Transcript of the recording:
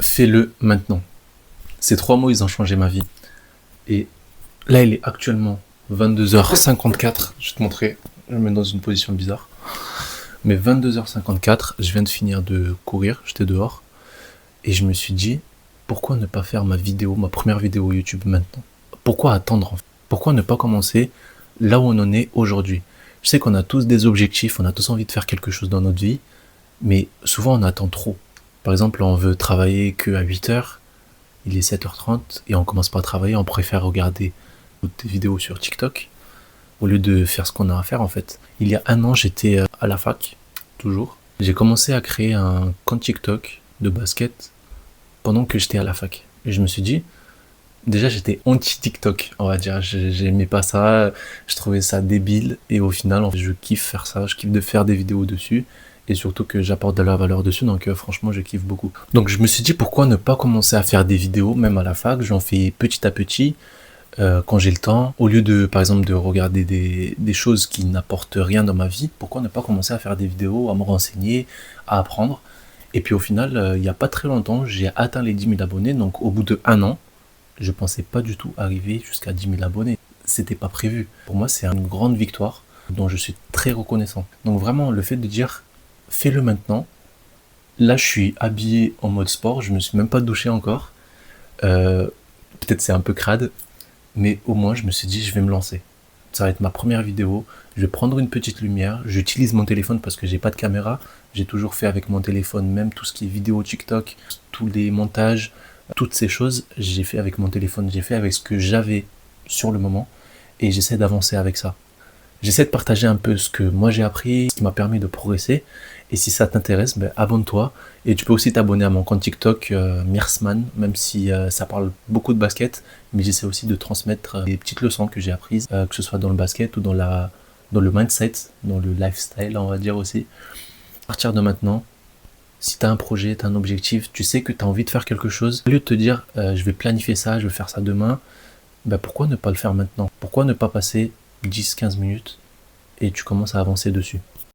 Fais-le maintenant. Ces 3 mots, ils ont changé ma vie. Et là, il est actuellement 22h54. Je vais te montrer. Je me mets dans une position bizarre. Mais 22h54, je viens de finir de courir. J'étais dehors. Et je me suis dit, pourquoi ne pas faire ma première vidéo YouTube maintenant? Pourquoi attendre en fait? Pourquoi ne pas commencer là où on en est aujourd'hui? Je sais qu'on a tous des objectifs, on a tous envie de faire quelque chose dans notre vie, mais souvent on attend trop. Par exemple, on veut travailler que à 8h, il est 7h30 et on commence pas à travailler, on préfère regarder des vidéos sur TikTok au lieu de faire ce qu'on a à faire en fait. Il y a un an, j'étais à la fac, toujours. J'ai commencé à créer un compte TikTok de basket pendant que j'étais à la fac. Et je me suis dit, déjà j'étais anti-TikTok, on va dire. J'aimais pas ça, je trouvais ça débile. Et au final, en fait, je kiffe faire ça, je kiffe de faire des vidéos dessus. Et surtout que j'apporte de la valeur dessus, donc franchement je kiffe beaucoup. Donc je me suis dit pourquoi ne pas commencer à faire des vidéos, même à la fac, j'en fais petit à petit, quand j'ai le temps. Au lieu de, par exemple, de regarder des choses qui n'apportent rien dans ma vie, pourquoi ne pas commencer à faire des vidéos, à me renseigner, à apprendre. Et puis au final, il n'y a pas très longtemps, j'ai atteint les 10 000 abonnés, donc au bout de 1 an, je pensais pas du tout arriver jusqu'à 10 000 abonnés. C'était pas prévu. Pour moi, c'est une grande victoire dont je suis très reconnaissant. Donc vraiment, le fait de dire fais-le maintenant. Là, je suis habillé en mode sport, je me suis même pas douché encore. Peut-être c'est un peu crade, mais au moins je me suis dit je vais me lancer. Ça va être ma première vidéo, je vais prendre une petite lumière, j'utilise mon téléphone parce que j'ai pas de caméra, j'ai toujours fait avec mon téléphone, même tout ce qui est vidéo TikTok, tous les montages, toutes ces choses, j'ai fait avec mon téléphone, j'ai fait avec ce que j'avais sur le moment et j'essaie d'avancer avec ça. J'essaie de partager un peu ce que moi j'ai appris, ce qui m'a permis de progresser. Et si ça t'intéresse, ben, abonne-toi. Et tu peux aussi t'abonner à mon compte TikTok Mirsman, même si ça parle beaucoup de basket, mais j'essaie aussi de transmettre des petites leçons que j'ai apprises, que ce soit dans le basket ou dans le mindset, dans le lifestyle, on va dire aussi. À partir de maintenant, si tu as un projet, tu as un objectif, tu sais que tu as envie de faire quelque chose, au lieu de te dire je vais planifier ça, je vais faire ça demain, ben, pourquoi ne pas le faire maintenant? Pourquoi ne pas passer 10-15 minutes et tu commences à avancer dessus?